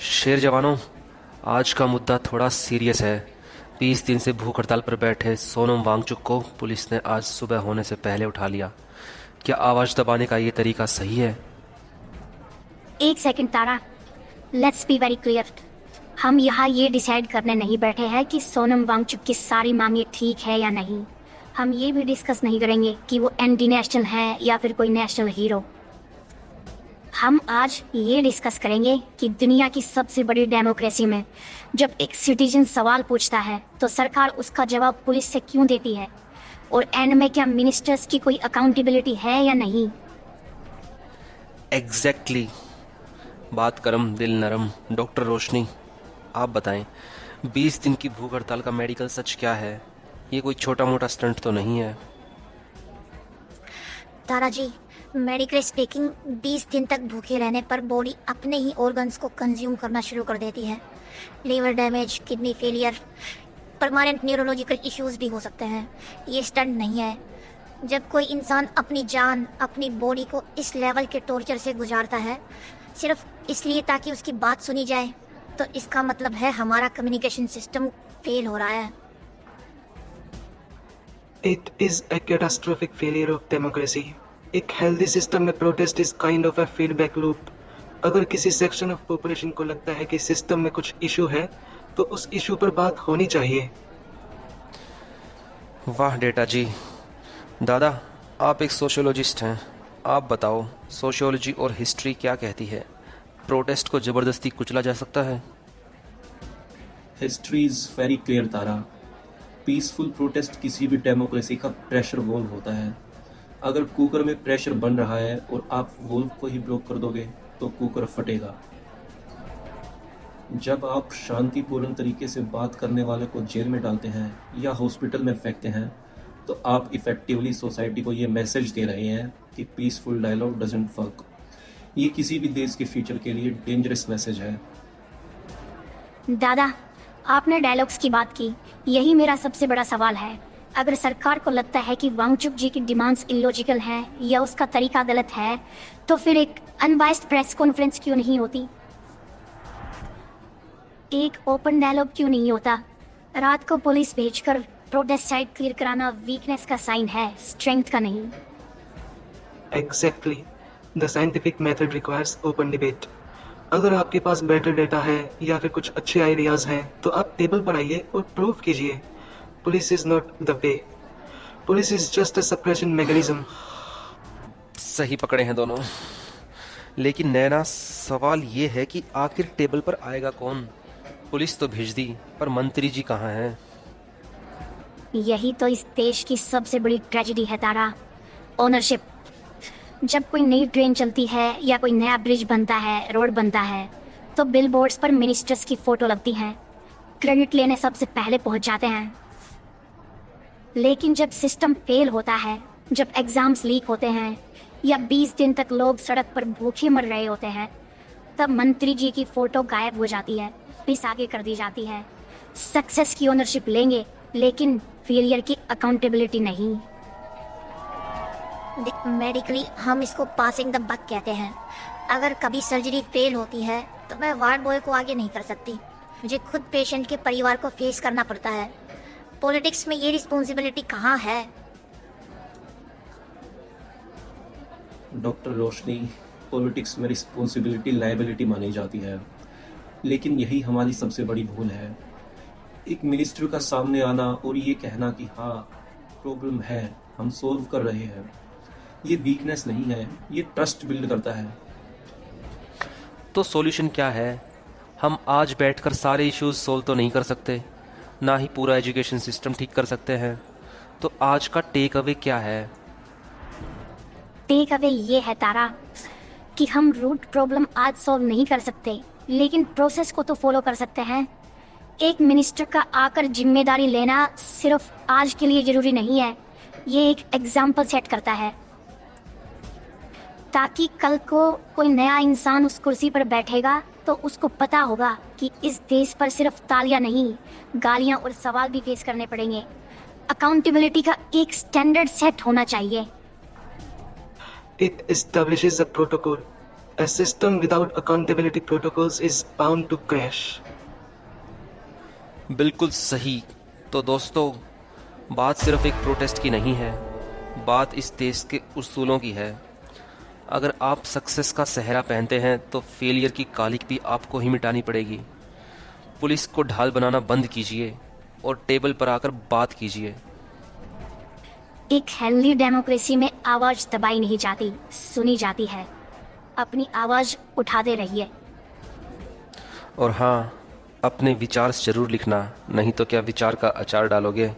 शेर जवानों, आज का मुद्दा थोड़ा सीरियस है। 20 दिन से भूख हड़ताल पर बैठे सोनम वांगचुक को पुलिस ने आज सुबह होने से पहले उठा लिया। क्या आवाज़ दबाने का ये तरीका सही है? एक second Tara, let's be very clear. हम यहाँ ये डिसाइड करने नहीं बैठे हैं कि सोनम वांगचुक की सारी मांगे ठीक है या नहीं। हम ये भी डिस्कस नहीं करेंगे कि वो एंटी नेशनल है या फिर कोई नेशनल हीरो। हम आज ये डिस्कस करेंगे कि दुनिया की सबसे बड़ी डेमोक्रेसी में जब एक सिटीजन सवाल पूछता है तो सरकार उसका जवाब पुलिस से क्यों देती है, और एंड में क्या मिनिस्टर्स की कोई अकाउंटेबिलिटी है या नहीं। एग्जैक्टली बात करम दिल नरम। डॉक्टर रोशनी, आप बताएं, 20 दिन की भूख हड़ताल का मेडिकल सच क्या है? ये कोई छोटा मोटा स्टंट तो नहीं है? तारा जी, मेडिकल स्पीकिंग 20 दिन तक भूखे रहने पर बॉडी अपने ही ऑर्गन्स को कंज्यूम करना शुरू कर देती है। Liver damage, kidney failure, permanent neurological issues भी हो सकते हैं। ये स्टंट नहीं है। जब कोई इंसान अपनी जान, अपनी बॉडी को इस लेवल के टॉर्चर से गुजारता है सिर्फ इसलिए ताकि उसकी बात सुनी जाए, तो इसका मतलब है हमारा कम्युनिकेशन सिस्टम फेल हो रहा है। It is a catastrophic failure of democracy. एक healthy system में protest is kind of a feedback loop. अगर किसी section of population को लगता है कि system में कुछ issue है, तो उस issue पर बात होनी चाहिए। वाह डेटा जी। दादा, आप एक सोशियोलॉजिस्ट हैं, आप बताओ सोशियोलॉजी और हिस्ट्री क्या कहती है? प्रोटेस्ट को ज़बरदस्ती कुचला जा सकता है? History is very clear Tara. Peaceful protest किसी भी डेमोक्रेसी का प्रेशर वॉल्व होता है। अगर कुकर में प्रेशर बन रहा है और आप वॉल्व को ही ब्लॉक कर दोगे तो कुकर फटेगा। जब आप शांतिपूर्ण तरीके से बात करने वाले को जेल में डालते हैं या हॉस्पिटल में फेंकते हैं तो आप इफेक्टिवली सोसाइटी को ये मैसेज दे रहे हैं कि पीसफुल डायलॉग डजंट वर्क। ये किसी भी देश के फ्यूचर के लिए डेंजरस मैसेज है। दादा, आपने डायलॉग्स की बात की, यही मेरा सबसे बड़ा सवाल है। अगर सरकार को लगता है कि वांगचुक जी की डिमांड्स इलॉजिकल हैं या उसका तरीका गलत है, तो फिर एक अनबाइस्ड प्रेस कॉन्फ्रेंस क्यों नहीं होती? एक ओपन डायलॉग क्यों नहीं होता? रात को पुलिस भेजकर प्रोटेस्ट साइट क्लियर कराना वीकनेस का साइन है, स्ट्रेंथ का नहीं। Exactly. The scientific method requires open debate. अगर आपके पास बेटर डेटा है या फिर कुछ अच्छे आइडियाज हैं तो आप टेबल पर आइए और प्रूव कीजिए। Police is not the way. Police is just a suppression mechanism. सही पकड़े हैं दोनों। लेकिन नैना, सवाल ये है कि आखिर टेबल पर आएगा कौन? पुलिस तो भेज दी, पर मंत्री जी कहाँ हैं? यही तो इस देश की सबसे बड़ी ट्रेजेडी है तारा, ओनरशिप। जब कोई नई ट्रेन चलती है या कोई नया ब्रिज बनता है, रोड बनता है, तो बिलबोर्ड्स पर मिनिस्टर्स की फोटो लगती हैं, क्रेडिट लेने सबसे पहले पहुंच जाते हैं। लेकिन जब सिस्टम फेल होता है, जब एग्जाम्स लीक होते हैं या 20 दिन तक लोग सड़क पर भूखे मर रहे होते हैं, तब मंत्री जी की फोटो गायब हो जाती है, पिस आगे कर दी जाती है। सक्सेस की ओनरशिप लेंगे लेकिन फेलियर की अकाउंटेबिलिटी नहीं। मेडिकली हम इसको पासिंग द बक कहते हैं। अगर कभी सर्जरी फेल होती है तो मैं वार्ड बॉय को आगे नहीं कर सकती, मुझे खुद पेशेंट के परिवार को फेस करना पड़ता है। पॉलिटिक्स में ये रिस्पॉन्सिबिलिटी कहाँ है? डॉक्टर रोशनी, पॉलिटिक्स में रिस्पॉन्सिबिलिटी लायबिलिटी मानी जाती है, लेकिन यही हमारी सबसे बड़ी भूल है। एक मिनिस्टर का सामने आना और ये कहना कि हाँ प्रॉब्लम है, हम सोल्व कर रहे हैं, ये वीकनेस नहीं है, ये ट्रस्ट बिल्ड करता है। तो सॉल्यूशन क्या है? हम आज बैठकर सारे इश्यूज सोल्व तो नहीं कर सकते, ना ही पूरा एजुकेशन सिस्टम ठीक कर सकते हैं। तो आज का टेक अवे क्या है? टेक अवे ये है तारा कि हम रूट प्रॉब्लम आज सॉल्व नहीं कर सकते, लेकिन प्रोसेस को तो फॉलो कर सकते हैं। एक मिनिस्टर का आकर जिम्मेदारी लेना सिर्फ आज के लिए जरूरी नहीं है, ये एक एग्जाम्पल सेट करता है, ताकि कल को कोई नया इंसान उस कुर्सी पर बैठेगा तो उसको पता होगा कि इस देश पर सिर्फ तालियां नहीं, गालियां और सवाल भी फेस करने पड़ेंगे। अकाउंटेबिलिटी का एक स्टैंडर्ड सेट होना चाहिए। It establishes a protocol, A system without accountability protocols is bound to crash. बिल्कुल सही। तो दोस्तों, बात सिर्फ एक प्रोटेस्ट की नहीं है, बात इस देश के उसूलों की है। अगर आप सक्सेस का सेहरा पहनते हैं तो फेलियर की कालिक भी आपको ही मिटानी पड़ेगी। पुलिस को ढाल बनाना बंद कीजिए और टेबल पर आकर बात कीजिए। एक हेल्दी डेमोक्रेसी में आवाज दबाई नहीं जाती, सुनी जाती है। अपनी आवाज उठाते रहिए। और हाँ, अपने विचार जरूर लिखना, नहीं तो क्या विचार का अचार डालोगे।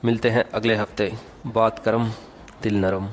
मिलते हैं अगले हफ्ते। बात करम दिल नरम।